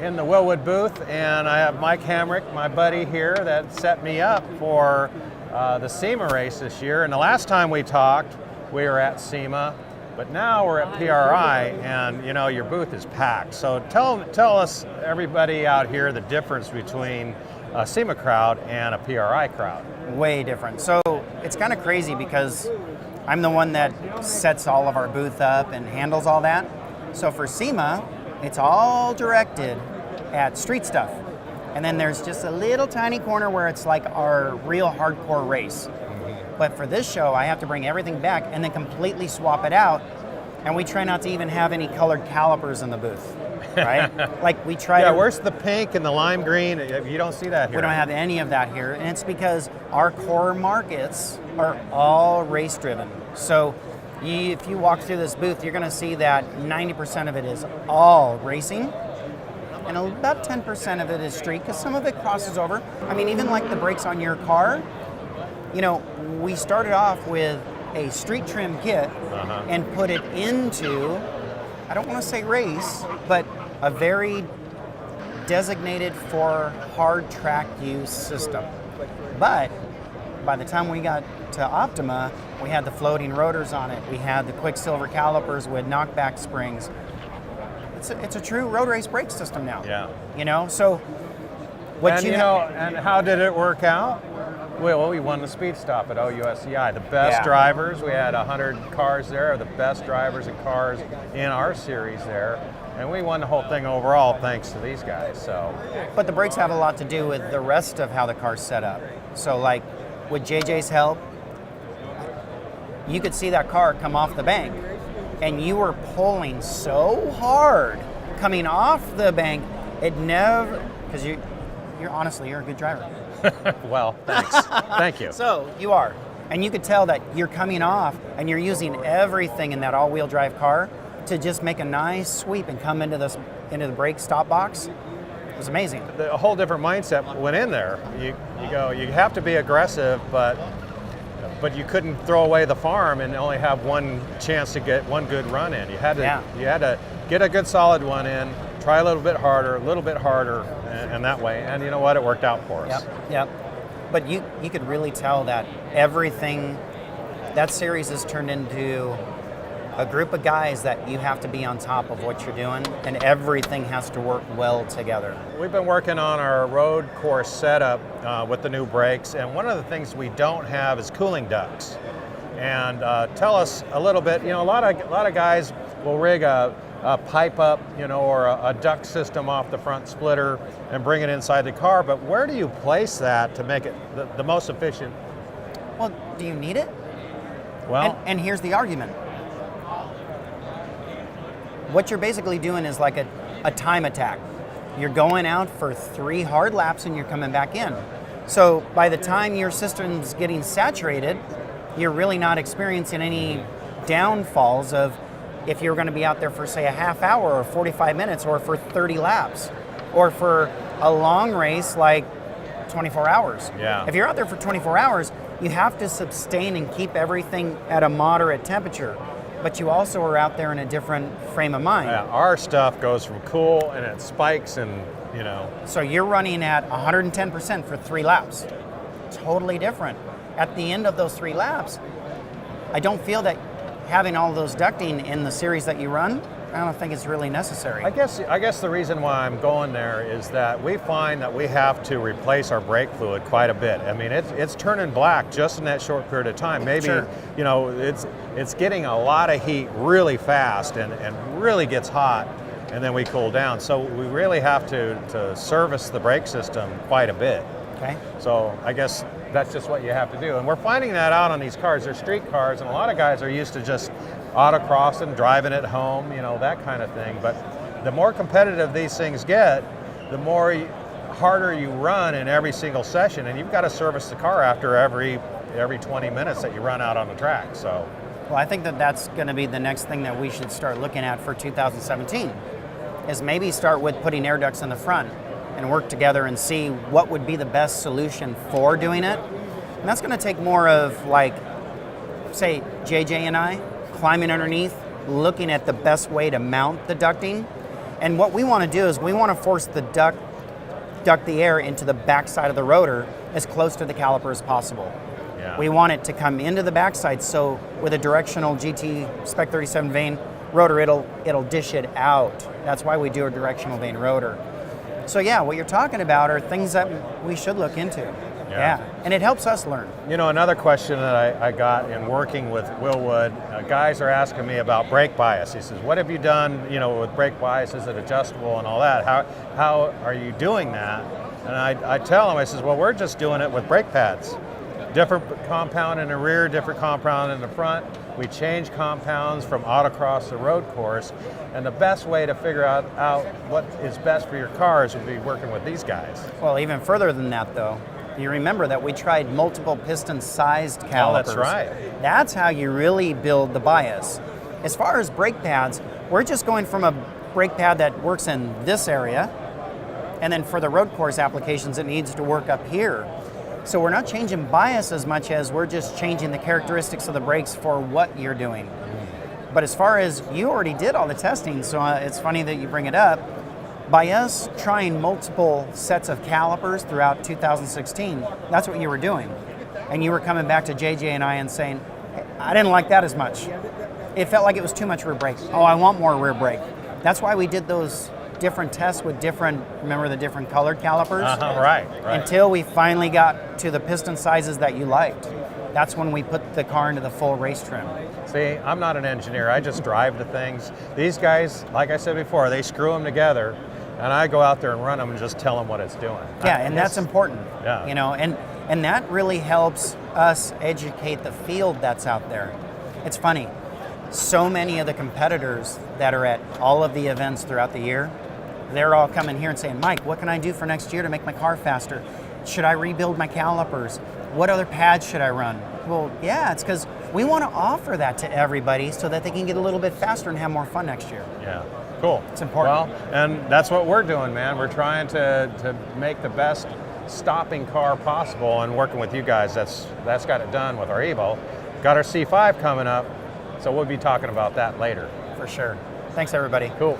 in the Wilwood booth, and I have Mike Hamrick, my buddy here, that set me up for the SEMA race this year. And the last time we talked, we were at SEMA, but now we're at PRI, and you know, your booth is packed. So tell us, everybody out here, the difference between a SEMA crowd and a PRI crowd. Way different. So it's kind of crazy because I'm the one that sets all of our booth up and handles all that. So for SEMA, it's all directed at street stuff. And then there's just a little tiny corner where it's like our real hardcore race. But for this show, I have to bring everything back and then completely swap it out. And we try not to even have any colored calipers in the booth, right? Like we try to... Yeah, where's the pink and the lime green? You don't see that here. We don't have any of that here. And it's because our core markets are all race driven. So if you walk through this booth, you're gonna see that 90% of it is all racing. And about 10% of it is street, because some of it crosses over. I mean, even like the brakes on your car, you know, we started off with a street trim kit and put it into, I don't want to say race, but a very designated for hard track use system. But by the time we got to Optima, we had the floating rotors on it. We had the Quicksilver calipers with knockback springs. It's a true road race brake system now. Yeah. You know, so what and and how did it work out? Well, we won the speed stop at OUSCI. The best drivers, we had 100 cars there, the best drivers and cars in our series there. And we won the whole thing overall thanks to these guys. So, but the brakes have a lot to do with the rest of how the car's set up. So like with JJ's help, you could see that car come off the bank and you were pulling so hard coming off the bank, it never, because you're honestly, you're a good driver. Well, thanks. Thank you. So you are. And you could tell that you're coming off and you're using everything in that all-wheel drive car to just make a nice sweep and come into the brake stop box. It was amazing. A whole different mindset went in there. You go, you have to be aggressive, but you couldn't throw away the farm and only have one chance to get one good run in. You had to get a good solid one in, try a little bit harder, and that way. And you know what? It worked out for us. Yep. But you could really tell that everything, that series has turned into a group of guys that you have to be on top of what you're doing, and everything has to work well together. We've been working on our road course setup with the new brakes, and one of the things we don't have is cooling ducts. And tell us a little bit. You know, a lot of guys will rig a pipe up, you know, or a duct system off the front splitter and bring it inside the car. But where do you place that to make it the most efficient? Well, do you need it? Well, and here's the argument. What you're basically doing is like a time attack. You're going out for 3 hard laps and you're coming back in. So by the time your system's getting saturated, you're really not experiencing any downfalls of if you're going to be out there for, say, a half hour or 45 minutes or for 30 laps or for a long race like 24 hours. Yeah. If you're out there for 24 hours, you have to sustain and keep everything at a moderate temperature. But you also are out there in a different frame of mind. Yeah, our stuff goes from cool and it spikes and, you know. So you're running at 110% for 3 laps. Totally different. At the end of those 3 laps, I don't feel that having all those ducting in the series that you run, I don't think it's really necessary. I guess the reason why I'm going there is that we find that we have to replace our brake fluid quite a bit. I mean, it's turning black just in that short period of time. Maybe, you know, it's getting a lot of heat really fast and really gets hot, and then we cool down. So we really have to service the brake system quite a bit. Okay. So I guess that's just what you have to do. And we're finding that out on these cars. They're street cars, and a lot of guys are used to just autocrossing, driving it home, you know, that kind of thing. But the more competitive these things get, the more harder you run in every single session, and you've got to service the car after every 20 minutes that you run out on the track. So, well, I think that's going to be the next thing that we should start looking at for 2017, is maybe start with putting air ducts in the front and work together and see what would be the best solution for doing it. And that's going to take more of, like, say, JJ and I climbing underneath, looking at the best way to mount the ducting, And what we want to do is we want to force the duct the air into the backside of the rotor as close to the caliper as possible. Yeah. We want it to come into the backside, so with a directional GT Spec 37 vane rotor, it'll dish it out. That's why we do a directional vane rotor. So yeah, what you're talking about are things that we should look into. Yeah. And it helps us learn. You know, another question that I got in working with Wilwood, guys are asking me about brake bias. He says, what have you done, you know, with brake bias? Is it adjustable and all that? How are you doing that? And I tell him, I says, well, we're just doing it with brake pads. Different compound in the rear, different compound in the front. We change compounds from autocross to road course. And the best way to figure out what is best for your cars would be working with these guys. Well, even further than that, though, you remember that we tried multiple piston-sized calipers. Oh, that's right. That's how you really build the bias. As far as brake pads, we're just going from a brake pad that works in this area, and then for the road course applications, it needs to work up here. So we're not changing bias as much as we're just changing the characteristics of the brakes for what you're doing. But as far as you already did all the testing, so it's funny that you bring it up. By us trying multiple sets of calipers throughout 2016, that's what you were doing. And you were coming back to JJ and I and saying, hey, I didn't like that as much. It felt like it was too much rear brake. Oh, I want more rear brake. That's why we did those different tests with remember the different colored calipers? Right. Until we finally got to the piston sizes that you liked. That's when we put the car into the full race trim. See, I'm not an engineer. I just drive the things. These guys, like I said before, they screw them together, and I go out there and run them and just tell them what it's doing. Yeah, and that's important. Yeah. You know, and that really helps us educate the field that's out there. It's funny. So many of the competitors that are at all of the events throughout the year, they're all coming here and saying, Mike, what can I do for next year to make my car faster? Should I rebuild my calipers? What other pads should I run? Well, yeah, it's because we want to offer that to everybody so that they can get a little bit faster and have more fun next year. Yeah, cool. It's important. Well, and that's what we're doing, man. We're trying to make the best stopping car possible, and working with you guys, that's got it done with our Evo. Got our C5 coming up, so we'll be talking about that later. For sure. Thanks, everybody. Cool.